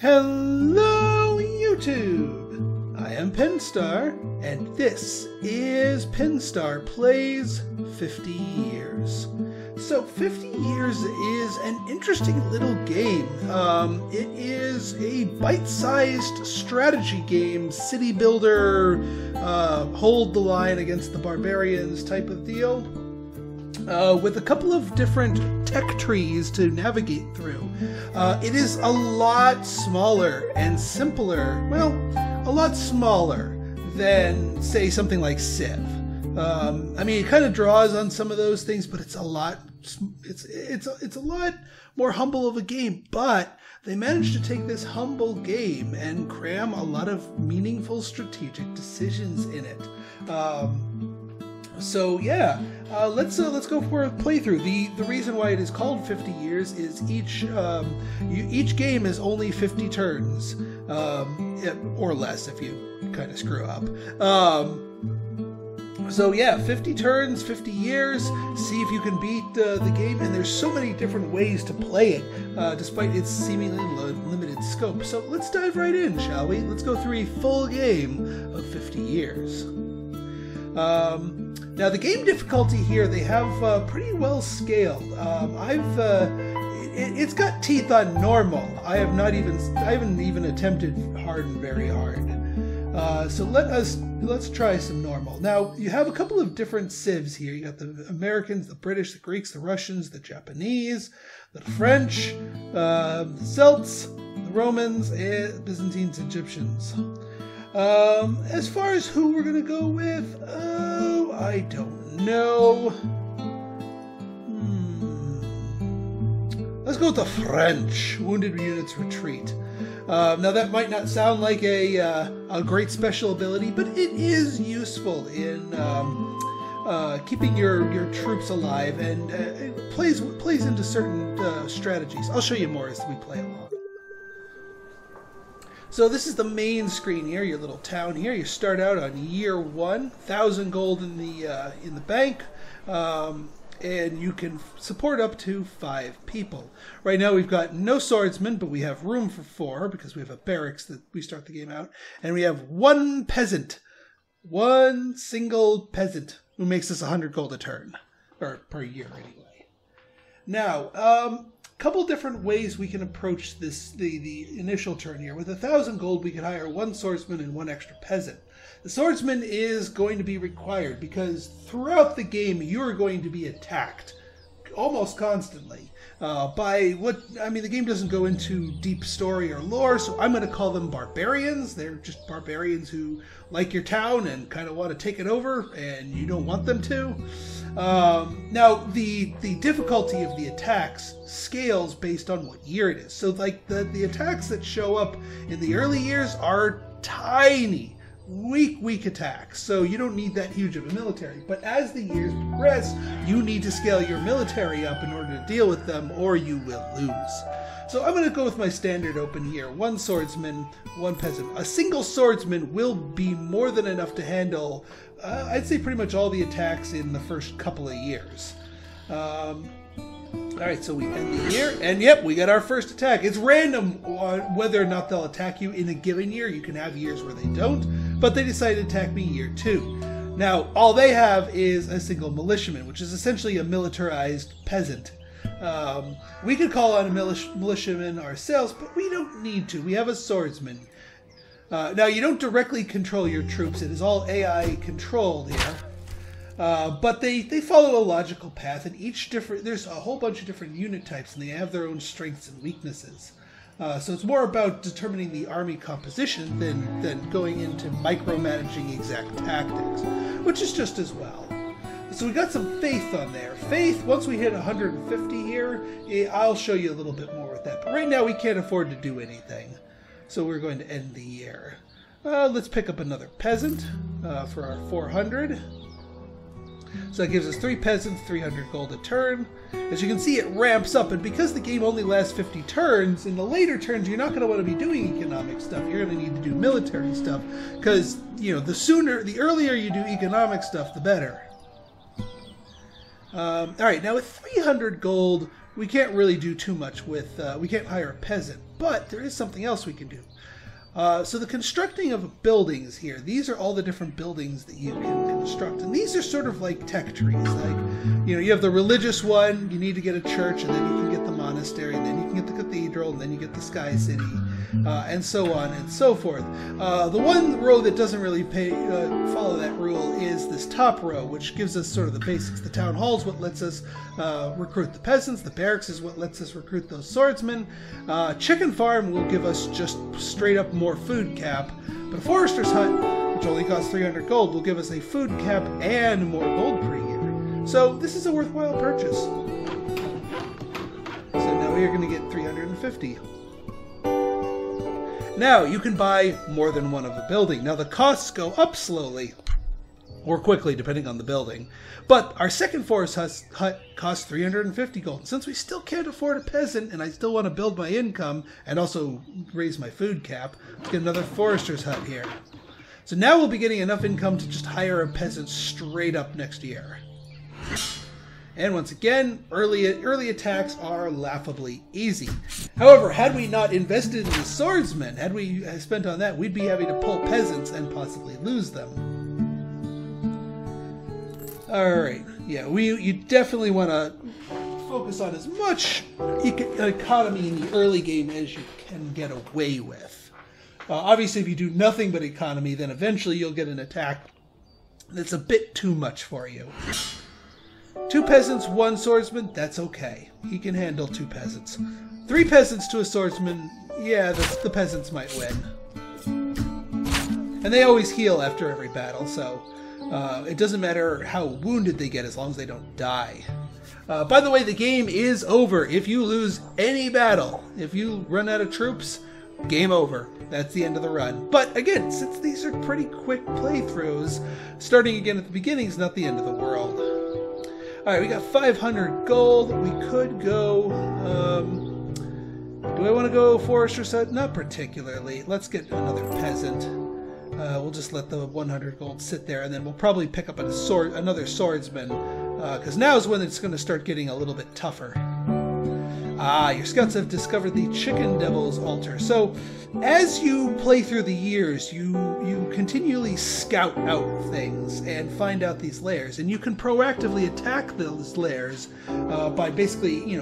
Hello, YouTube! I am Pinstar, and this is Pinstar Plays 50 Years. So 50 Years is an interesting little game. It is a bite-sized strategy game, city builder, hold the line against the barbarians type of deal, with a couple of different tech trees to navigate through. It is a lot smaller and simpler, well, a lot smaller than, say, something like Civ. I mean, it kind of draws on some of those things, but it's a lot more humble of a game. But they managed to take this humble game and cram a lot of meaningful strategic decisions in it. So yeah, let's go for a playthrough. The reason why it is called 50 Years is each game is only 50 turns, or less if you kind of screw up. So yeah, 50 turns, 50 years, see if you can beat the game, and there's so many different ways to play it, despite its seemingly limited scope. So let's dive right in, shall we? Let's go through a full game of 50 Years. Now the game difficulty here, they have pretty well scaled. It's got teeth on normal. I haven't even attempted hard and very hard. So let's try some normal. Now you have a couple of different civs here. You got the Americans, the British, the Greeks, the Russians, the Japanese, the French, the Celts, the Romans, and Byzantines, Egyptians. As far as who we're gonna go with, I don't know. Let's go with the French. Wounded units retreat. Now that might not sound like a great special ability, but it is useful in keeping your troops alive, and it plays into certain strategies. I'll show you more as we play along. So this is the main screen here, your little town here. You start out on year 1, 1,000 gold in the bank, and you can support up to 5 people. Right now we've got no swordsmen, but we have room for 4 because we have a barracks that we start the game out, and we have 1 peasant, 1 single peasant who makes us 100 gold a turn, or per year anyway. Now, couple different ways we can approach this the initial turn here. With 1,000 gold, we can hire 1 swordsman and 1 extra peasant. The swordsman is going to be required because throughout the game you're going to be attacked almost constantly by the game doesn't go into deep story or lore, so I'm going to call them barbarians. They're just barbarians who like your town and kind of want to take it over, and you don't want them to. Now, the difficulty of the attacks scales based on what year it is. So, like, the attacks that show up in the early years are tiny, weak attacks. So you don't need that huge of a military. But as the years progress, you need to scale your military up in order to deal with them, or you will lose. So I'm going to go with my standard open here. 1 swordsman, 1 peasant. A single swordsman will be more than enough to handle, I'd say, pretty much all the attacks in the first couple of years. Alright, so we end the year, and yep, we got our first attack. It's random whether or not they'll attack you in a given year. You can have years where they don't, but they decided to attack me year 2. Now, all they have is a single militiaman, which is essentially a militarized peasant. We could call on a militiaman ourselves, but we don't need to. We have a swordsman. Now, you don't directly control your troops. It is all AI controlled here. But they follow a logical path, and there's a whole bunch of different unit types, and they have their own strengths and weaknesses. So it's more about determining the army composition than going into micromanaging exact tactics, which is just as well. So we got some faith on there. Faith, once we hit 150 here, I'll show you a little bit more with that. But right now we can't afford to do anything, so we're going to end the year. Let's pick up another peasant for our 400. So that gives us 3 peasants, 300 gold a turn. As you can see, it ramps up, and because the game only lasts 50 turns, in the later turns you're not going to want to be doing economic stuff. You're going to need to do military stuff, because, you know, the earlier you do economic stuff, the better. Alright, now with 300 gold, we can't really do too much with, we can't hire a peasant, but there is something else we can do. So the constructing of buildings here, these are all the different buildings that you can construct. And these are sort of like tech trees. Like, you know, you have the religious one, you need to get a church, and then you can get the monastery, and then you can get the cathedral, and then you get the sky city, and so on and so forth. The one row that doesn't really follow that rule is this top row, which gives us sort of the basics. The town hall is what lets us recruit the peasants. The barracks is what lets us recruit those swordsmen. Chicken farm will give us just straight up more food cap, but a forester's hut, which only costs 300 gold, will give us a food cap and more gold per year. So this is a worthwhile purchase. So now we are going to get 350. Now you can buy more than one of a building. Now the costs go up slowly or quickly depending on the building, but our second forest hut costs 350 gold. Since we still can't afford a peasant and I still want to build my income and also raise my food cap, let's get another forester's hut here. So now we'll be getting enough income to just hire a peasant straight up next year. And once again, early attacks are laughably easy. However, had we not invested in the swordsmen, had we spent on that, we'd be having to pull peasants and possibly lose them. Alright, yeah, you definitely want to focus on as much economy in the early game as you can get away with. Obviously, if you do nothing but economy, then eventually you'll get an attack that's a bit too much for you. 2 peasants, 1 swordsman, that's okay. He can handle 2 peasants. 3 peasants to a swordsman, yeah, the peasants might win. And they always heal after every battle, so it doesn't matter how wounded they get as long as they don't die. By the way, the game is over if you lose any battle. If you run out of troops, game over. That's the end of the run. But again, since these are pretty quick playthroughs, starting again at the beginning is not the end of the world. Alright, we got 500 gold. We could go... do I want to go forester's hut? Not particularly. Let's get another peasant. We'll just let the 100 gold sit there, and then we'll probably pick up another swordsman, because now is when it's going to start getting a little bit tougher. Ah, your scouts have discovered the Chicken Devil's altar. So, as you play through the years, you continually scout out things and find out these lairs, and you can proactively attack those lairs by basically,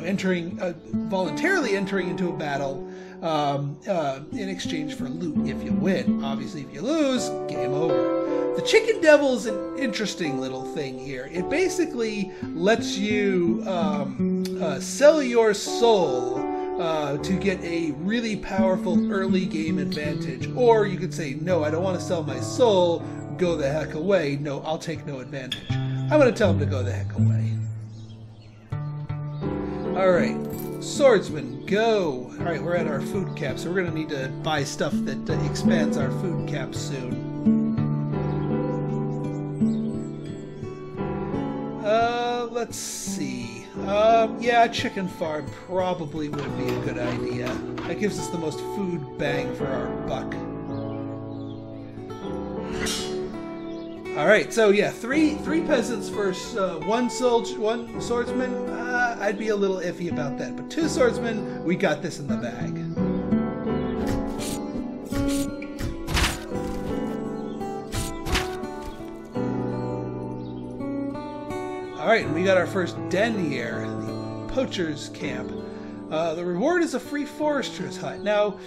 voluntarily entering into a battle in exchange for loot if you win. Obviously, if you lose, game over. The Chicken Devil is an interesting little thing here. It basically lets you sell your soul to get a really powerful early game advantage. Or you could say, no, I don't want to sell my soul, go the heck away. No, I'll take no advantage. I'm going to tell him to go the heck away. Alright, swordsman, go! Alright, we're at our food cap, so we're going to need to buy stuff that expands our food cap soon. Let's see. Yeah, chicken farm probably would be a good idea. That gives us the most food bang for our buck. Alright, so yeah, three peasants versus one swordsman. I'd be a little iffy about that, but 2 swordsmen, we got this in the bag. Alright, and we got our first den here, the poacher's camp. The reward is a free forester's hut. Now,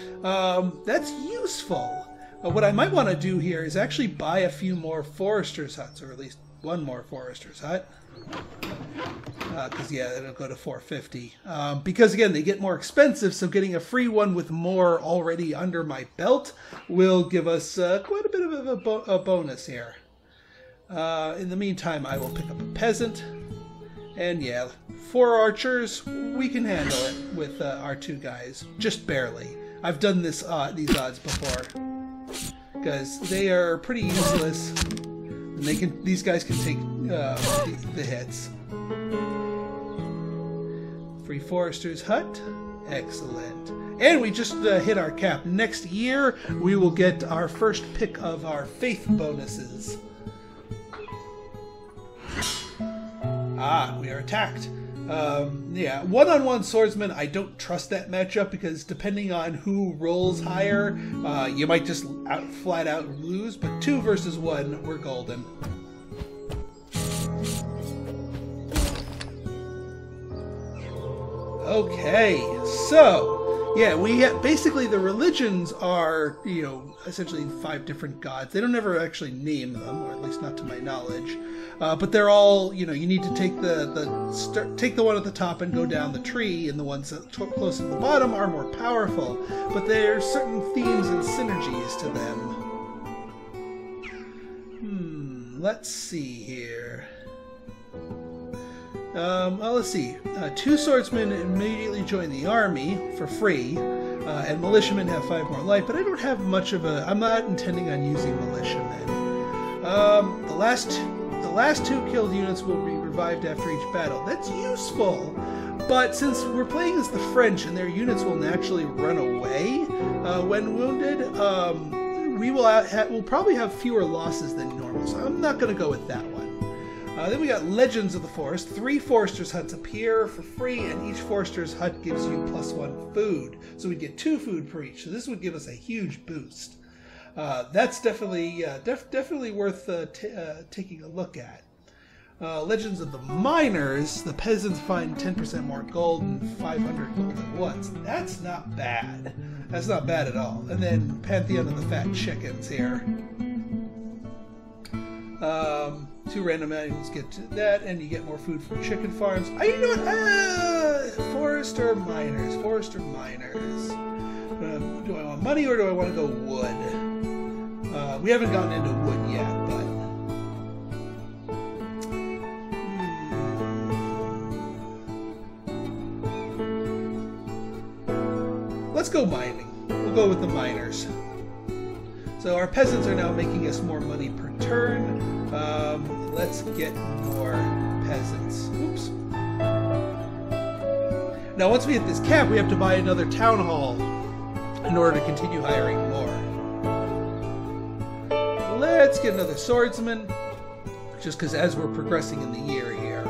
that's useful. What I might want to do here is actually buy a few more forester's huts, or at least one more forester's hut. Because, yeah, it'll go to 450. Because, again, they get more expensive, so getting a free one with more already under my belt will give us quite a bit of a bonus here. In the meantime, I will pick up a peasant. And, yeah, 4 archers, we can handle it with our 2 guys. Just barely. I've done these odds before. Because they are pretty useless. And these guys can take the hits. Free forester's hut. Excellent. And we just hit our cap. Next year, we will get our first pick of our faith bonuses. Ah, we are attacked. Yeah, one-on-one swordsman, I don't trust that matchup because depending on who rolls higher, you might just flat out lose. But 2 versus 1, we're golden. Okay, so yeah, basically the religions are, you know, essentially 5 different gods. They don't ever actually name them, or at least not to my knowledge. But they're all, you know, you need to take take the one at the top and go down the tree, and the ones that close to the bottom are more powerful. But there's certain themes and synergies to them. Let's see here. Well, let's see. 2 swordsmen immediately join the army for free, and militiamen have 5 more life, but I don't have much of a... I'm not intending on using militiamen. The last 2 killed units will be revived after each battle. That's useful, but since we're playing as the French and their units will naturally run away when wounded, we'll probably have fewer losses than normal, so I'm not going to go with that one. Then we got Legends of the Forest. 3 Forester's Huts appear for free, and each Forester's Hut gives you +1 food. So we'd get 2 food per each. So this would give us a huge boost. That's definitely definitely worth taking a look at. Legends of the Miners. The peasants find 10% more gold and 500 gold at once. That's not bad. That's not bad at all. And then Pantheon of the Fat Chickens here. 2 random animals get to that, and you get more food from chicken farms. You know what? Forest or miners? Forest or miners? Do I want money or do I want to go wood? We haven't gotten into wood yet, but... let's go mining. We'll go with the miners. So our peasants are now making us more money per turn. Let's get more peasants. Oops. Now once we hit this cap, we have to buy another town hall in order to continue hiring more. Let's get another swordsman, just because as we're progressing in the year here.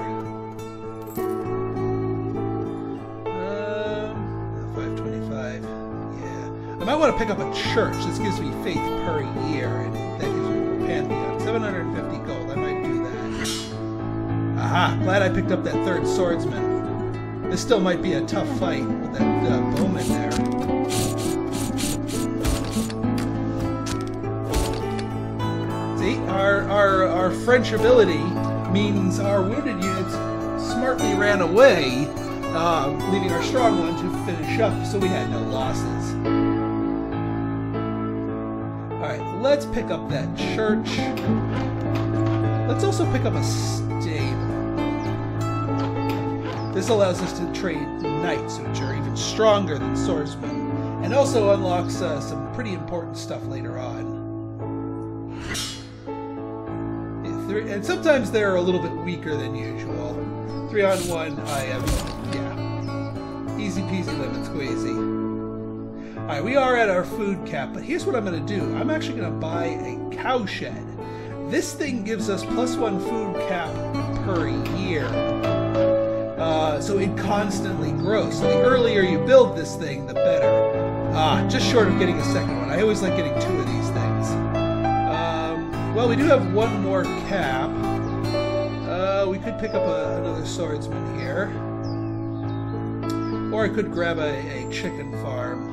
525, yeah. I might want to pick up a church. This gives me faith per year, and that gives me more Pantheon. 750 gold, I might do that. Aha, glad I picked up that 3rd swordsman. This still might be a tough fight with that bowman there. See, our French ability means our wounded units smartly ran away, leaving our strong one to finish up, so we had no losses. Alright, let's pick up that church. Let's also pick up a stable. This allows us to trade knights, which are even stronger than swordsmen, and also unlocks some pretty important stuff later on. And sometimes they're a little bit weaker than usual. 3-on-1, I am, yeah, easy peasy lemon squeezy. Alright, we are at our food cap, but here's what I'm going to do. I'm actually going to buy a cowshed. This thing gives us +1 food cap per year. So it constantly grows. So the earlier you build this thing, the better. Just short of getting a second one. I always like getting 2 of these things. Well, we do have 1 more cap. We could pick up another swordsman here. Or I could grab a chicken farm.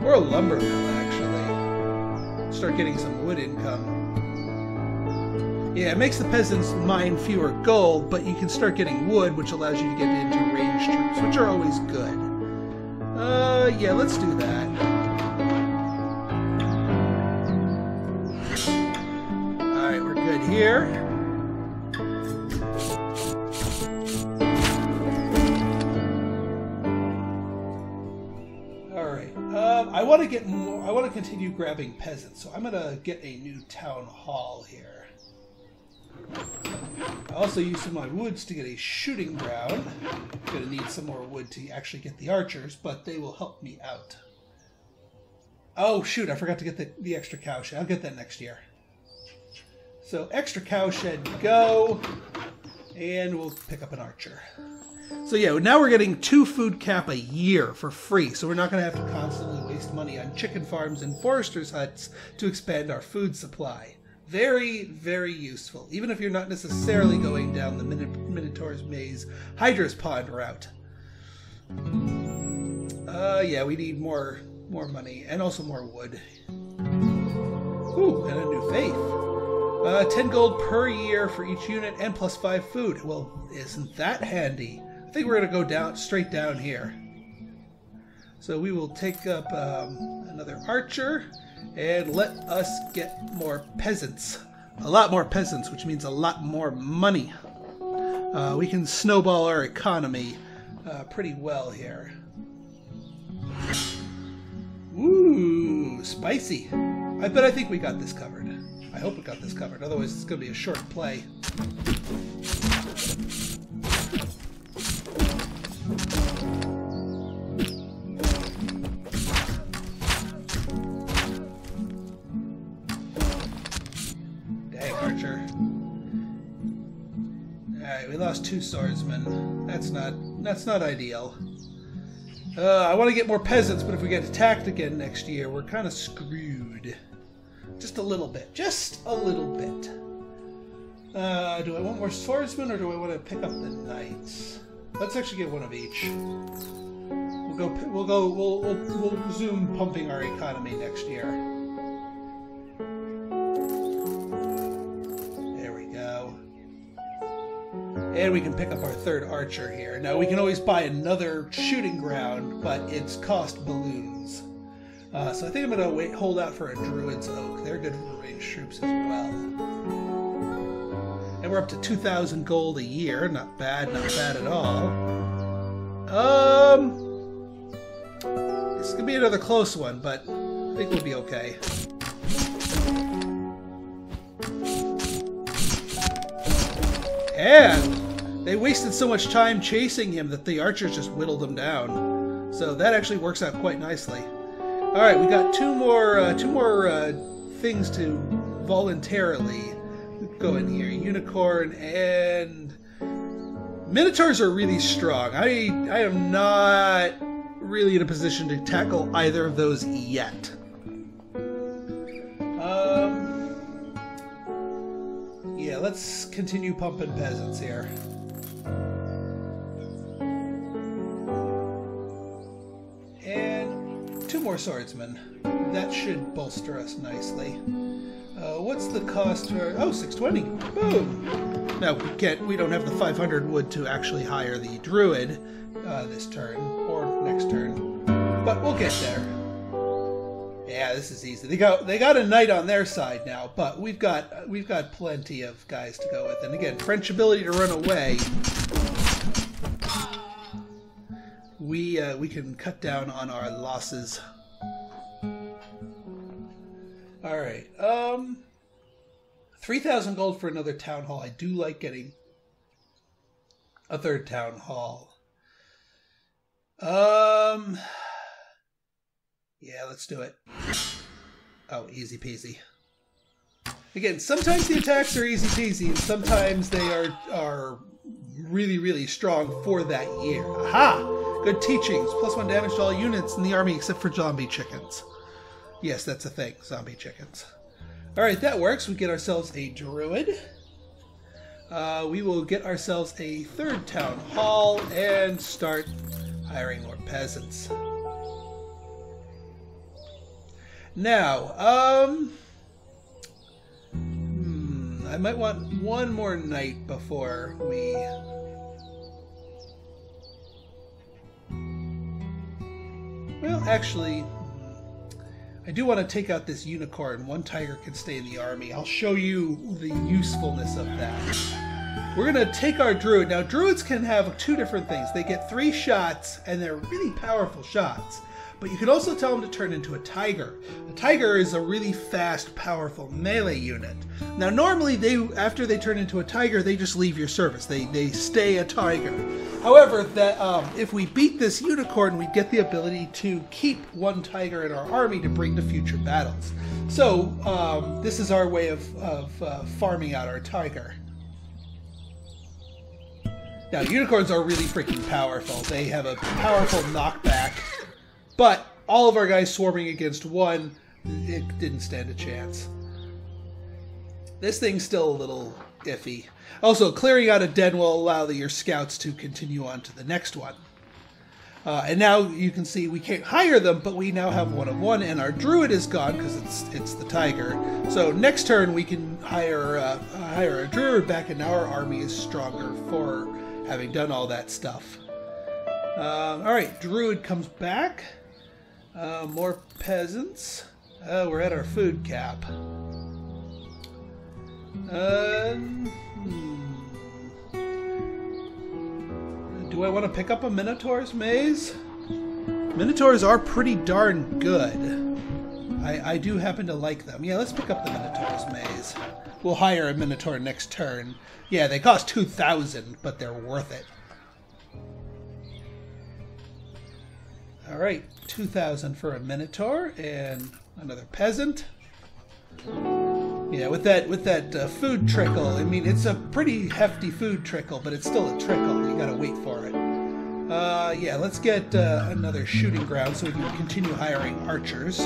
Or a lumber mill, actually. Start getting some wood income. Yeah, it makes the peasants mine fewer gold, but you can start getting wood, which allows you to get into ranged troops, which are always good. Yeah, let's do that. Alright, we're good here. I want to get more. I want to continue grabbing peasants, so I'm going to get a new town hall here. I also use some of my woods to get a shooting ground. I'm going to need some more wood to actually get the archers, but they will help me out. Oh shoot! I forgot to get the extra cowshed. I'll get that next year. So extra cowshed, go. And we'll pick up an archer. So yeah, now we're getting 2 food cap a year for free. So we're not going to have to constantly waste money on chicken farms and foresters' huts to expand our food supply. Very, very useful. Even if you're not necessarily going down the Minotaur's Maze Hydra's Pond route. Yeah, we need more money and also more wood. Ooh, and a new faith. 10 gold per year for each unit and plus 5 food. Well, isn't that handy? I think we're going to go straight down here. So we will take up another archer and let us get more peasants. A lot more peasants, which means a lot more money. We can snowball our economy pretty well here. Ooh, spicy. I think we got this covered. I hope we got this covered. Otherwise, it's going to be a short play. Dang, Archer. Alright, we lost 2 swordsmen. That's not ideal. I want to get more peasants, but if we get attacked again next year, we're kind of screwed. Just a little bit. Just a little bit. Do I want more swordsmen, or do I want to pick up the knights? Let's actually get one of each. We'll resume pumping our economy next year. There we go. And we can pick up our 3rd archer here. Now, we can always buy another shooting ground, but it's cost balloons. So I think I'm going to hold out for a Druid's Oak. They're good for ranged troops as well. And we're up to 2,000 gold a year. Not bad at all. This could be another close one, but I think we'll be okay. And they wasted so much time chasing him that the archers just whittled him down. So that actually works out quite nicely. All right, we got two more things to voluntarily go in here. Unicorn and Minotaurs are really strong. I am not really in a position to tackle either of those yet. Yeah, let's continue pumping peasants here. And 2 more swordsmen. That should bolster us nicely. What's the cost for... Oh, 620. Boom! Now, we don't have the 500 wood to actually hire the druid this turn, or next turn. But we'll get there. Yeah, this is easy. They got a knight on their side now, but we've got plenty of guys to go with. And again, French ability to run away. We can cut down on our losses. All right. 3,000 gold for another town hall. I do like getting a 3rd town hall. Yeah, let's do it. Oh, easy peasy. Again, sometimes the attacks are easy peasy, and sometimes they are really, really strong for that year. Aha! Good teachings. +1 damage to all units in the army except for zombie chickens. Yes, that's a thing. Zombie chickens. Alright, that works. We get ourselves a druid. We will get ourselves a 3rd town hall and start hiring more peasants. Now, I might want one more knight before we... Well, actually, I do want to take out this unicorn. 1 tiger can stay in the army. I'll show you the usefulness of that. We're going to take our druid. Now, druids can have 2 different things. They get 3 shots, and they're really powerful shots. But you can also tell them to turn into a tiger. A tiger is a really fast, powerful melee unit. Now, normally, after they turn into a tiger, they just leave your service. They stay a tiger. However, if we beat this unicorn, we get the ability to keep 1 tiger in our army to bring to future battles. So this is our way of farming out our tiger. Now, unicorns are really freaking powerful. They have a powerful knockback, but all of our guys swarming against one, it didn't stand a chance. This thing's still a little iffy. Also, clearing out a den will allow your scouts to continue on to the next one. And now you can see we can't hire them, but we now have 1 of 1, and our druid is gone because it's the tiger. So next turn we can hire a druid back, and now our army is stronger for having done all that stuff. All right, druid comes back. More peasants. We're at our food cap. Do I want to pick up a Minotaur's maze? Minotaurs are pretty darn good. I do happen to like them. Yeah, let's pick up the Minotaur's maze. We'll hire a Minotaur next turn. Yeah, they cost 2,000, but they're worth it. Alright, 2,000 for a Minotaur and another peasant. Yeah, with that food trickle, I mean, it's a pretty hefty food trickle, but it's still a trickle. You gotta wait for it. Yeah, let's get another shooting ground so we can continue hiring archers.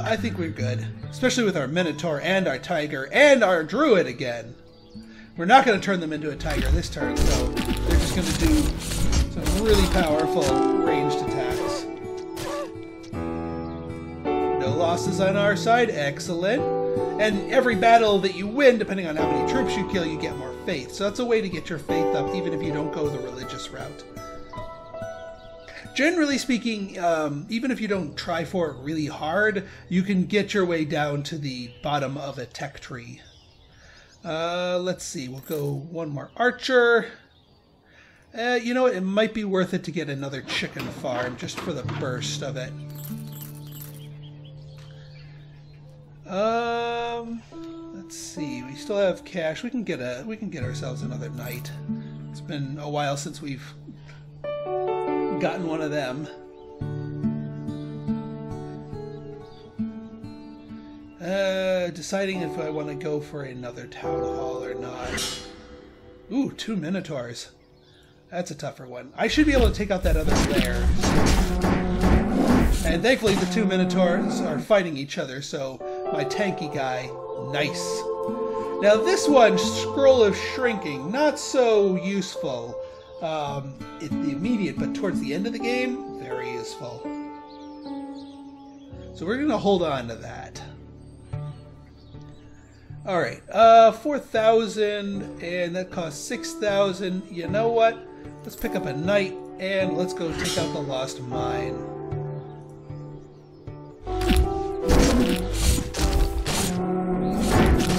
I think we're good, especially with our Minotaur and our Tiger and our Druid again. We're not going to turn them into a Tiger this turn, so they're just going to do some really powerful ranged attacks. No losses on our side, excellent. And every battle that you win, depending on how many troops you kill, you get more faith. So that's a way to get your faith up, even if you don't go the religious route. Generally speaking, even if you don't try for it really hard, you can get your way down to the bottom of a tech tree. Let's see, we'll go one more archer. You know what, it might be worth it to get another chicken farm just for the burst of it. Let's see, we still have cash. We can get ourselves another knight. It's been a while since we've gotten one of them. Deciding if I want to go for another town hall or not. Ooh, 2 Minotaurs. That's a tougher one. I should be able to take out that other lair. And thankfully the 2 Minotaurs are fighting each other, so my tanky guy, nice. Now this one, Scroll of Shrinking, not so useful. In the immediate, but towards the end of the game, very useful. So we're going to hold on to that. Alright, 4,000, and that costs 6,000. You know what? Let's pick up a knight, and let's go take out the Lost Mine.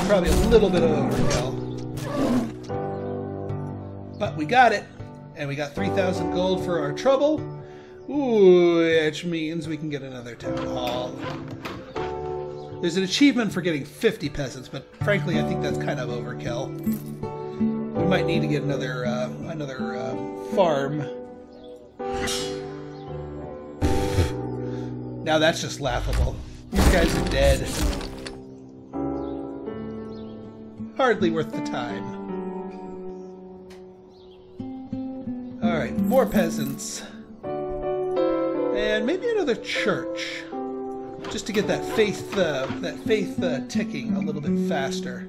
Probably a little bit of overkill. But we got it. And we got 3,000 gold for our trouble, which means we can get another town hall. There's an achievement for getting 50 peasants, but frankly, I think that's kind of overkill. We might need to get another farm. Now that's just laughable. These guys are dead. Hardly worth the time. Alright, more peasants. And maybe another church. Just to get that faith ticking a little bit faster.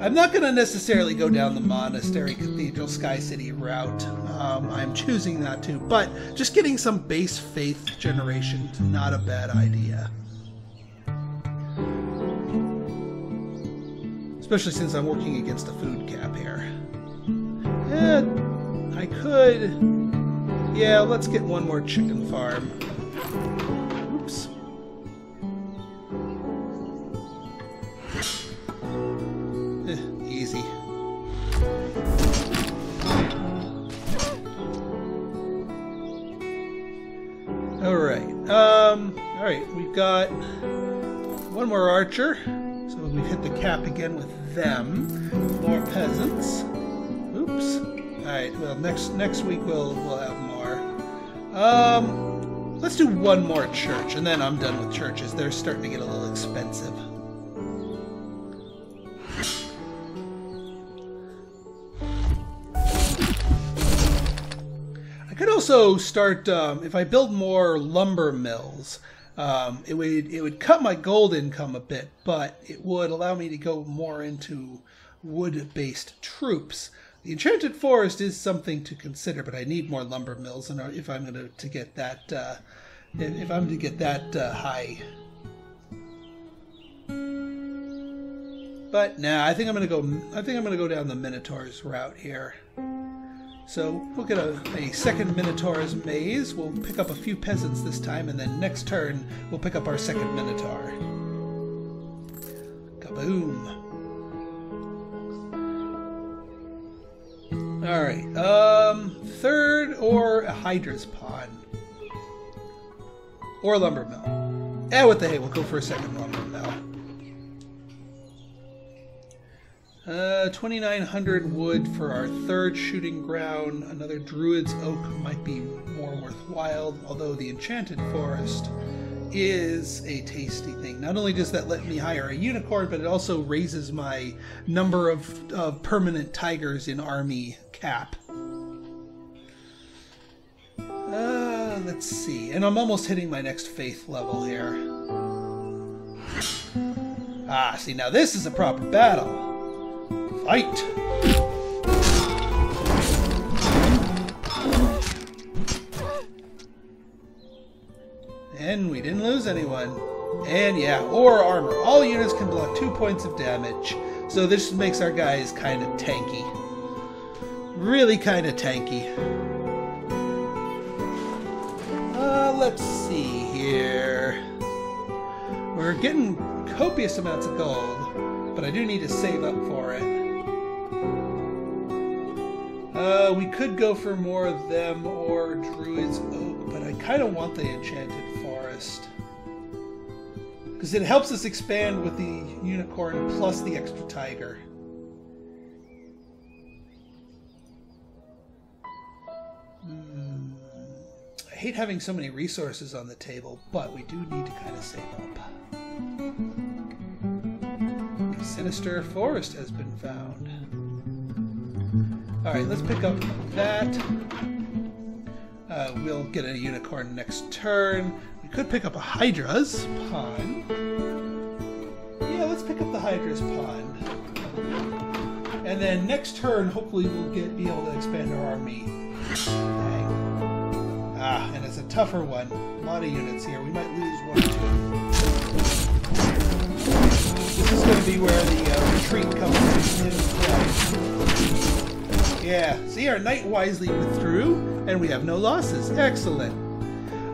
I'm not going to necessarily go down the monastery, cathedral, Sky City route. I'm choosing not to, but just getting some base faith generation is not a bad idea. Especially since I'm working against a food cap here. I could... Yeah, let's get one more chicken farm. Oops. Easy. Alright, we've got one more archer. So we've hit the cap again with them. More peasants. Oops. Alright, well next week we'll have more. Let's do one more church, and then I'm done with churches. They're starting to get a little expensive. I could also start, if I build more lumber mills, it would cut my gold income a bit, but it would allow me to go more into wood-based troops. The enchanted forest is something to consider, but I need more lumber mills, and if I'm going to get that, if I'm to get that high. But nah, I think I'm going to go. I think I'm going to go down the Minotaur's route here. So we'll get a second Minotaur's maze. We'll pick up a few peasants this time, and then next turn we'll pick up our second Minotaur. Kaboom! Alright, third or a Hydra's pawn. Or a lumber mill. What the hey, we'll go for a second lumber mill. 2,900 wood for our third shooting ground. Another druid's oak might be more worthwhile, although the enchanted forest is a tasty thing. Not only does that let me hire a unicorn, but it also raises my number of permanent tigers in army cap. Let's see. And I'm almost hitting my next faith level here. See, now this is a proper battle. Fight! And we didn't lose anyone. And yeah, or armor. All units can block 2 points of damage. So this makes our guys kind of tanky. Really kind of tanky. Let's see here. We're getting copious amounts of gold, but I do need to save up for it. We could go for more of them or Druid's Oak, but I kind of want the Enchanted Forest. Because it helps us expand with the Unicorn plus the extra Tiger. I hate having so many resources on the table, but we do need to kind of save up. The Sinister Forest has been found. Alright, let's pick up that. We'll get a unicorn next turn. We could pick up a Hydra's pawn. Yeah, let's pick up the Hydra's pawn. And then next turn, hopefully we'll be able to expand our army. Dang. And it's a tougher one. A lot of units here. We might lose 1 or 2. This is going to be where the retreat comes into play. Yeah, see, our knight wisely withdrew, and we have no losses. Excellent.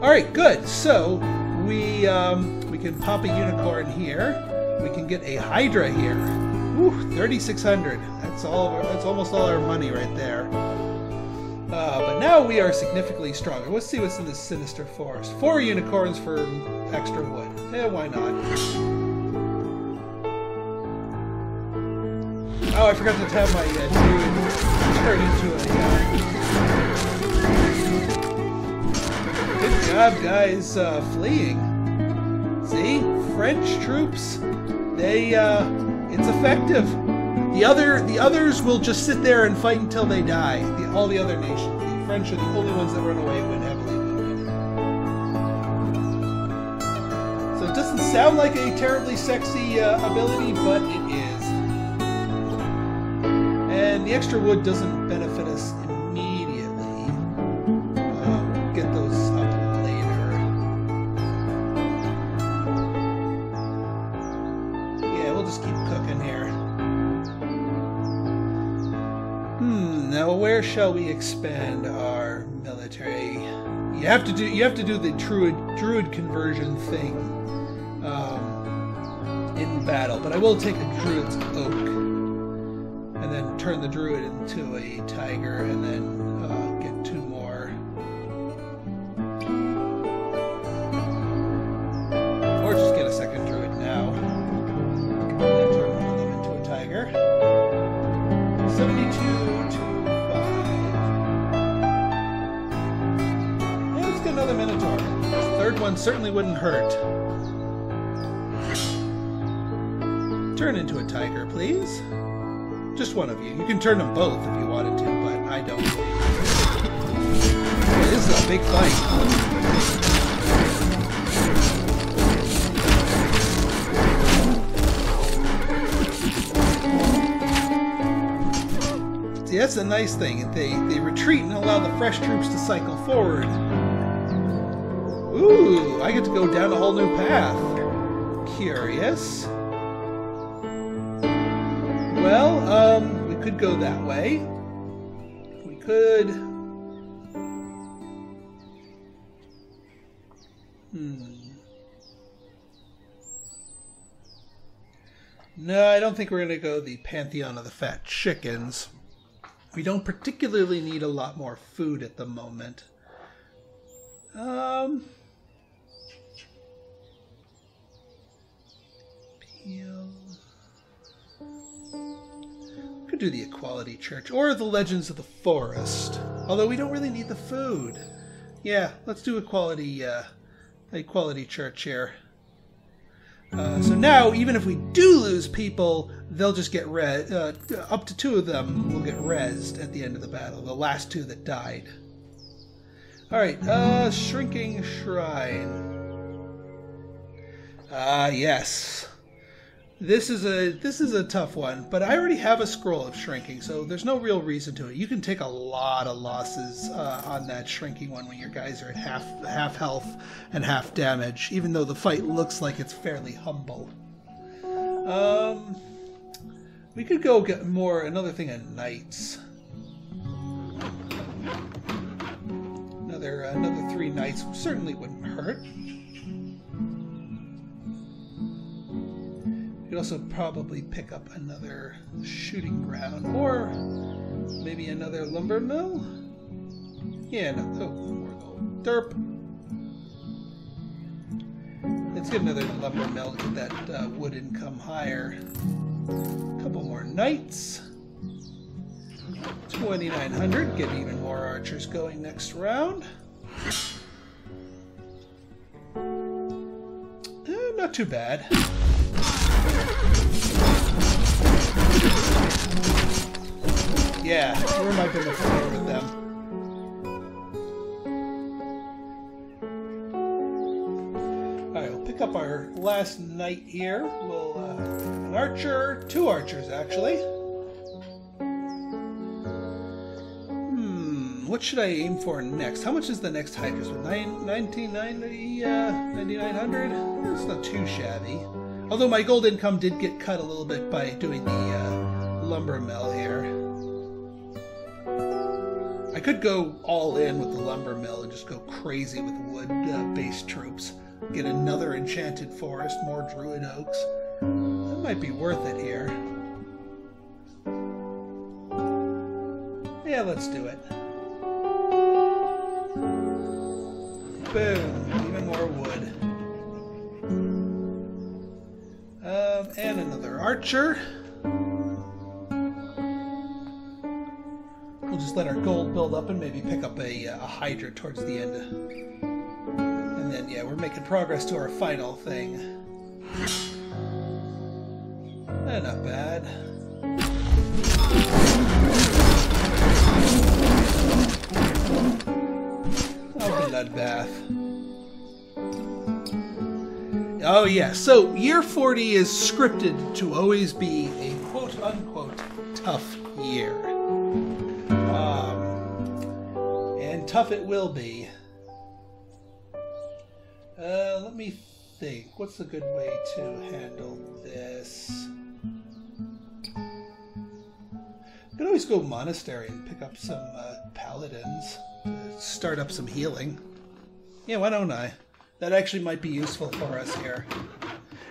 All right, good. So we can pop a unicorn here. We can get a Hydra here. Woo, 3,600. That's almost all our money right there. But now we are significantly stronger. Let's see what's in this Sinister Forest. 4 unicorns for extra wood. Why not? Oh, I forgot to have my druid turn into a... Good job, guys, fleeing. See? French troops, they, it's effective. The others will just sit there and fight until they die. All the other nations. The French are the only ones that run away when heavily wounded. So it doesn't sound like a terribly sexy ability, but it is. And the extra wood doesn't benefit us immediately. We'll get those up later. Yeah, we'll just keep cooking here. Now where shall we expand our military? You have to do the druid conversion thing in battle, but I will take a druid's oak and then turn the druid into a tiger, and then get 2 more. Or just get a second druid now, and then turn one of them into a tiger. 72 to 5. Yeah, let's one certainly wouldn't hurt. Turn into a tiger, please. Just one of you. You can turn them both if you wanted to, but I don't. Boy, this is a big fight. See, that's a nice thing. They retreat and allow the fresh troops to cycle forward. Ooh, I get to go down a whole new path. Curious. Well, we could go that way. We could... No, I don't think we're going to go the Pantheon of the Fat Chickens. We don't particularly need a lot more food at the moment. Peel. Could do the Equality Church or the Legends of the Forest. Although we don't really need the food. Yeah, let's do Equality Church here. So now, even if we do lose people, they'll just get up to 2 of them will get rezzed at the end of the battle. The last 2 that died. Alright, Shrinking Shrine. Yes. This is a tough one, but I already have a scroll of shrinking, so there's no real reason to it. You can take a lot of losses on that shrinking one when your guys are at half health and half damage, even though the fight looks like it's fairly humble. We could go get another thing of knights. Another 3 knights certainly wouldn't hurt. You could also probably pick up another shooting ground, or maybe another lumber mill. Yeah, no, more gold. Derp. Let's get another lumber mill to get that wood income higher. A couple more knights. 2,900. Get even more archers going next round. Not too bad. Yeah, we're not going to fight with them. Alright, we'll pick up our last knight here. We'll, an archer, 2 archers actually. What should I aim for next? How much is the next Hydra's? 1990, 9,900? It's not too shabby. Although my gold income did get cut a little bit by doing the lumber mill here. I could go all in with the lumber mill and just go crazy with wood-based troops. Get another enchanted forest, more druid oaks. That might be worth it here. Yeah, let's do it. Boom, even more wood. And another archer. We'll just let our gold build up and maybe pick up a Hydra towards the end. And then, yeah, we're making progress to our final thing. Not bad. Bloodbath. Oh yeah, so year 40 is scripted to always be a quote-unquote tough year. And tough it will be. Let me think. What's a good way to handle this? I could always go monastery and pick up some paladins. Start up some healing. Yeah, why don't I? That actually might be useful for us here.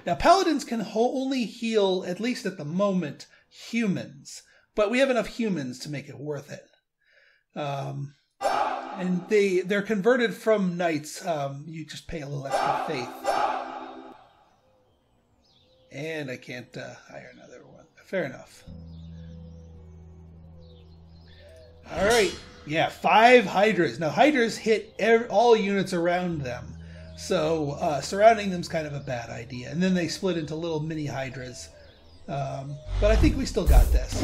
Now, paladins can only heal, at least at the moment, humans. But we have enough humans to make it worth it. And they're converted from knights. You just pay a little extra faith. And I can't hire another one. Fair enough. All right. Yeah, 5 Hydras. Now, Hydras hit all units around them. So surrounding them is kind of a bad idea. And then they split into little mini hydras. But I think we still got this.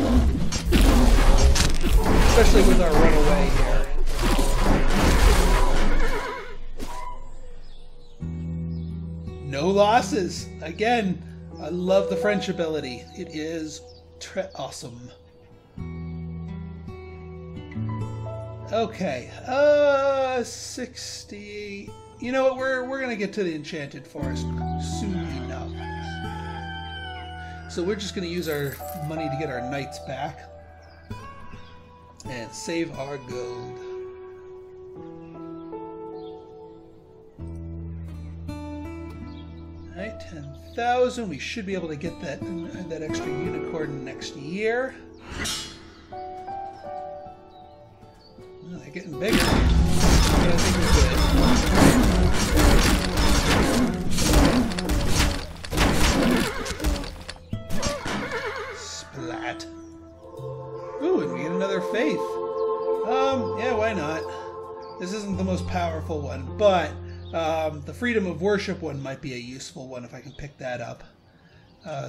Especially with our runaway here. No losses. Again, I love the French ability. It is awesome. Okay, 60. You know what? We're gonna get to the Enchanted Forest soon enough. So we're just gonna use our money to get our knights back and save our gold. All right, 10,000. We should be able to get that extra unicorn next year. They're getting bigger. But I think we're good. Splat. Ooh, and we get another faith. Yeah, why not? This isn't the most powerful one, but the freedom of worship one might be a useful one if I can pick that up.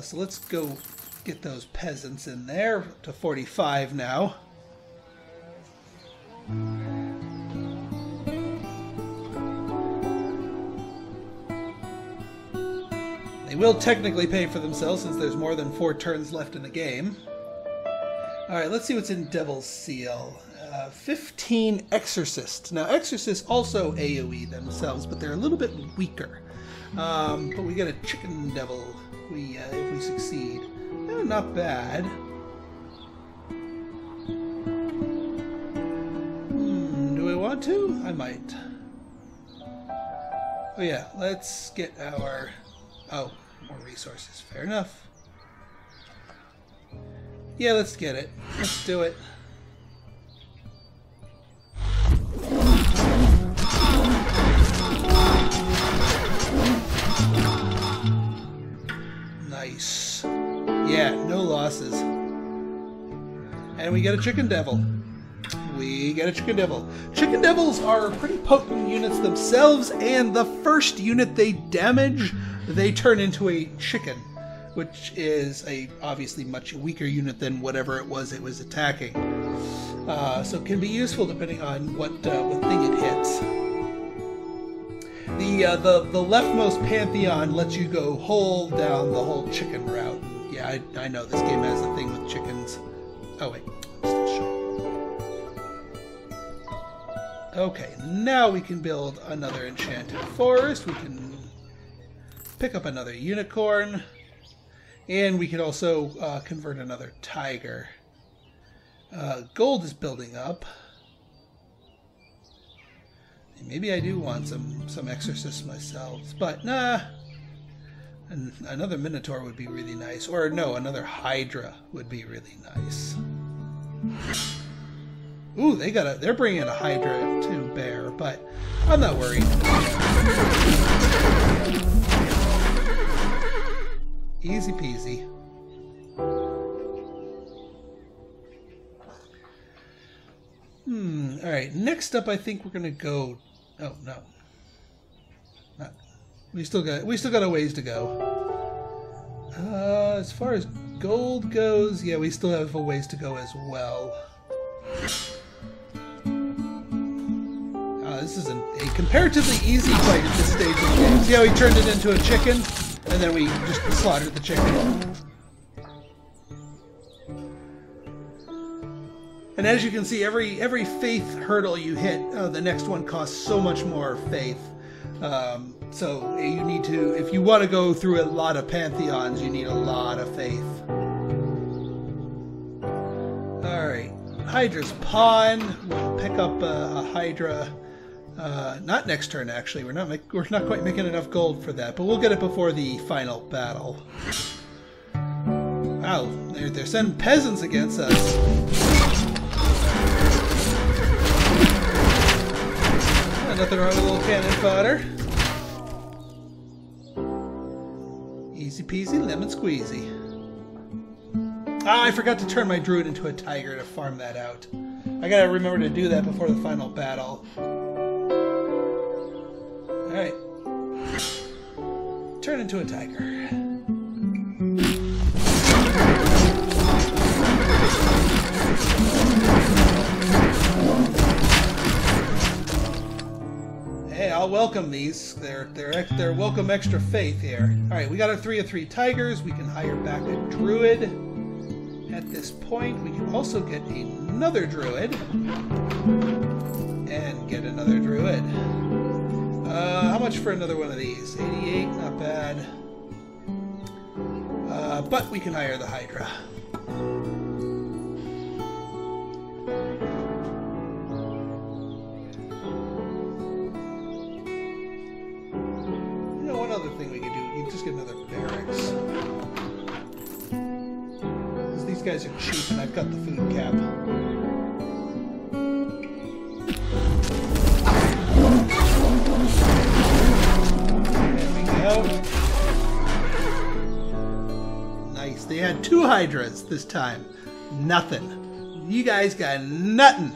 So let's go get those peasants in there to 45 now. They will technically pay for themselves since there's more than 4 turns left in the game. Alright, let's see what's in Devil's Seal. 15 Exorcists. Now, Exorcists also AoE themselves, but they're a little bit weaker. But we get a Chicken Devil if we succeed. Not bad. Do I want to? I might. Oh yeah, let's get our... Oh, more resources. Fair enough. Yeah, let's get it. Let's do it. Nice. Yeah, no losses. And we get a Chicken Devil. We get a Chicken Devil. Chicken Devils are pretty potent units themselves, and the first unit they damage, they turn into a chicken, which is a obviously much weaker unit than whatever it was attacking. So it can be useful depending on what thing it hits. The leftmost Pantheon lets you go whole down the whole chicken route. Yeah, I know this game has a thing with chickens. Oh wait, I'm still short. Okay, now we can build another Enchanted Forest. We can pick up another unicorn. And we can also convert another tiger. Gold is building up. Maybe I do want some exorcists myself, but nah. Another Minotaur would be really nice. Or no, another Hydra would be really nice. Ooh, they're bringing a Hydra to bear, but I'm not worried. Easy peasy. Alright, next up I think we're gonna go... Oh, no. Not. We still got a ways to go. As far as gold goes, yeah, we still have a ways to go as well. This is a comparatively easy fight at this stage of the game. See how he turned it into a chicken? And then we just slaughtered the chicken. And as you can see, every faith hurdle you hit, the next one costs so much more faith. So you need to, if you want to go through a lot of pantheons, you need a lot of faith. Alright, Hydra's pawn. We'll pick up a Hydra. Not next turn, actually. We're not quite making enough gold for that, but we'll get it before the final battle. Wow, they're sending peasants against us. Nothing wrong with a little cannon fodder. Easy peasy, lemon squeezy. Ah, I forgot to turn my druid into a tiger to farm that out. I gotta remember to do that before the final battle. Alright, turn into a tiger. Hey, I'll welcome these. They're welcome extra faith here. All right, we got our 3 of 3 tigers. We can hire back a druid. At this point, we can also get another druid and get another druid. How much for another one of these? 88, not bad. But we can hire the Hydra. You know, one other thing we could do, we can just get another barracks. Because these guys are cheap and I've got the food cap. Nice. They had 2 Hydras this time. Nothing. You guys got nothing.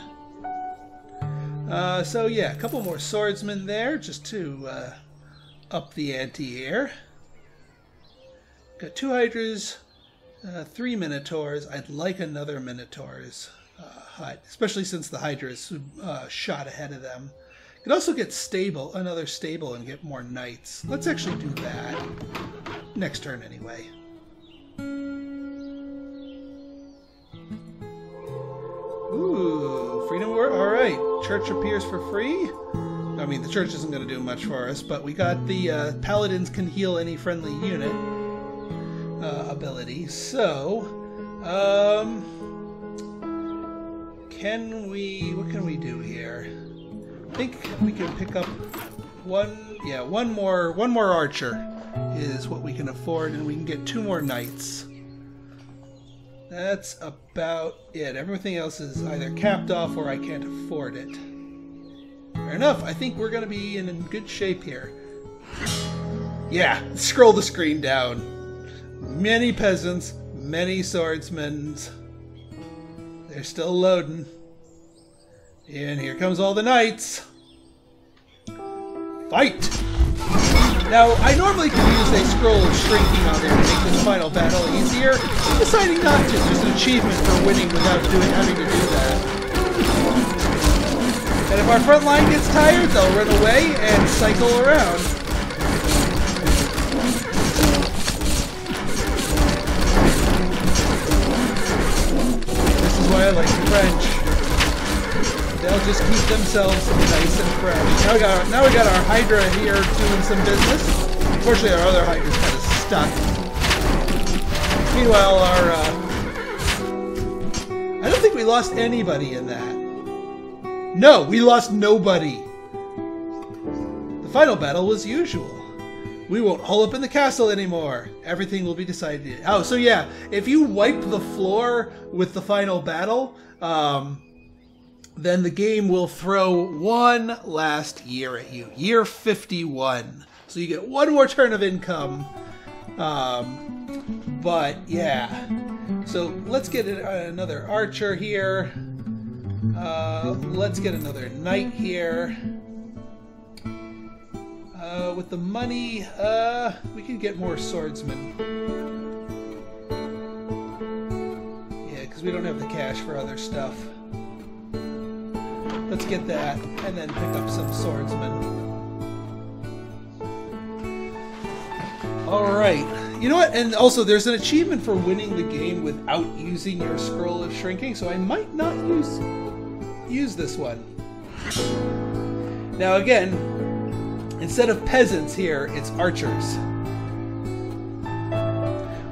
So yeah, a couple more swordsmen there just to up the ante here. Got 2 Hydras, 3 Minotaurs. I'd like another Minotaur's hut, especially since the Hydra's shot ahead of them. Could also get another stable, and get more knights. Let's actually do that. Next turn, anyway. Ooh, Freedom War. All right, Church appears for free. I mean, the Church isn't going to do much for us, but we got the Paladins can heal any friendly unit ability. So, what can we do here? I think we can pick up one more archer is what we can afford, and we can get 2 more knights. That's about it. Everything else is either capped off or I can't afford it. Fair enough. I think we're going to be in good shape here. Yeah, scroll the screen down. Many peasants, many swordsmen. They're still loading. And here comes all the knights. Fight! Now, I normally could use a scroll of shrinking on there to make this final battle easier. I'm deciding not to. There's an achievement for winning without having to do that. And if our front line gets tired, they'll run away and cycle around. This is why I like the French. They'll just keep themselves nice and fresh. Now we got our Hydra here doing some business. Unfortunately, our other Hydra's kind of stuck. Meanwhile, I don't think we lost anybody in that. No, we lost nobody. The final battle was usual. We won't hole up in the castle anymore. Everything will be decided. Oh, so yeah, if you wipe the floor with the final battle, then the game will throw one last year at you. Year 51. So you get one more turn of income. But yeah. So let's get another archer here. Let's get another knight here. With the money, we can get more swordsmen. Yeah, because we don't have the cash for other stuff. Let's get that, and then pick up some swordsmen. Alright. You know what? And also, there's an achievement for winning the game without using your scroll of shrinking, so I might not use this one. Now again, instead of peasants here, it's archers.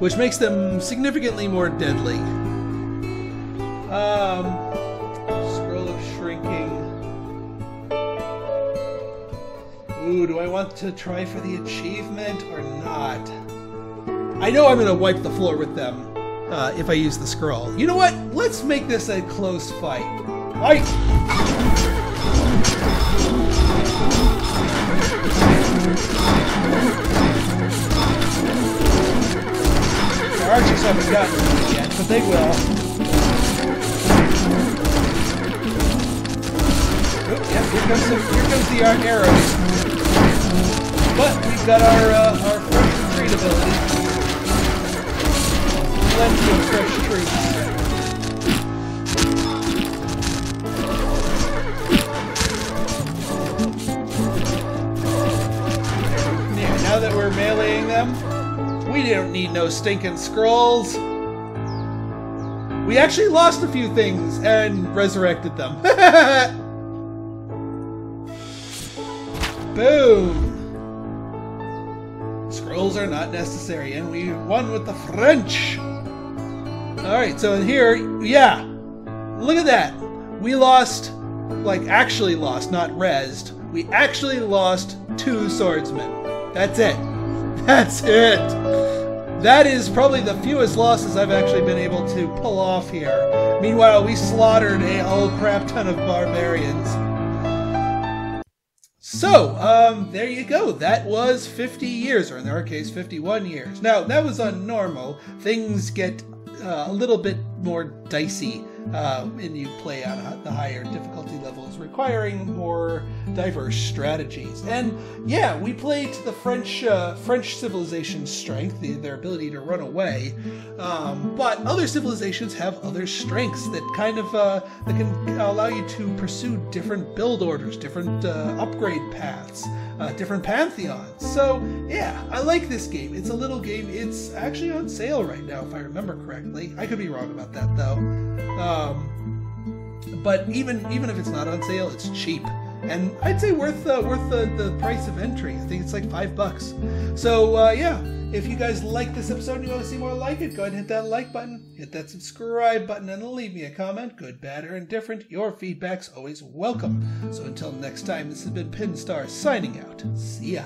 Which makes them significantly more deadly. Scroll of shrinking. Ooh, do I want to try for the achievement or not? I know I'm going to wipe the floor with them if I use the scroll. You know what? Let's make this a close fight. Fight! Our archers haven't gotten it yet, but they will. Oh, yeah, here comes the arrows. But we've got our fresh stability. Plenty of fresh troops. Yeah, now that we're meleeing them, we don't need no stinking scrolls. We actually lost a few things and resurrected them. Boom! Scrolls are not necessary, and we won with the French! Alright, so in here, yeah, look at that. We lost, like actually lost, not rezzed. We actually lost 2 swordsmen. That's it. That's it! That is probably the fewest losses I've actually been able to pull off here. Meanwhile, we slaughtered a whole crap ton of barbarians. So, there you go. That was 50 years, or in our case, 51 years. Now, that was on normal. Things get a little bit more dicey when you play on the higher difficulty levels, requiring more diverse strategies. And yeah, we played to the French civilization's strength, their ability to run away. But other civilizations have other strengths that kind of that can allow you to pursue different build orders, different upgrade paths, different pantheons. So yeah, I like this game. It's a little game. It's actually on sale right now, if I remember correctly. I could be wrong about that though. But even if it's not on sale, it's cheap, and I'd say worth the price of entry. I think it's like $5. So yeah, if you guys like this episode and you want to see more like it, go ahead and hit that like button, hit that subscribe button, and leave me a comment, good, bad, or indifferent. Your feedback's always welcome. So until next time, this has been Pinstar signing out. See ya.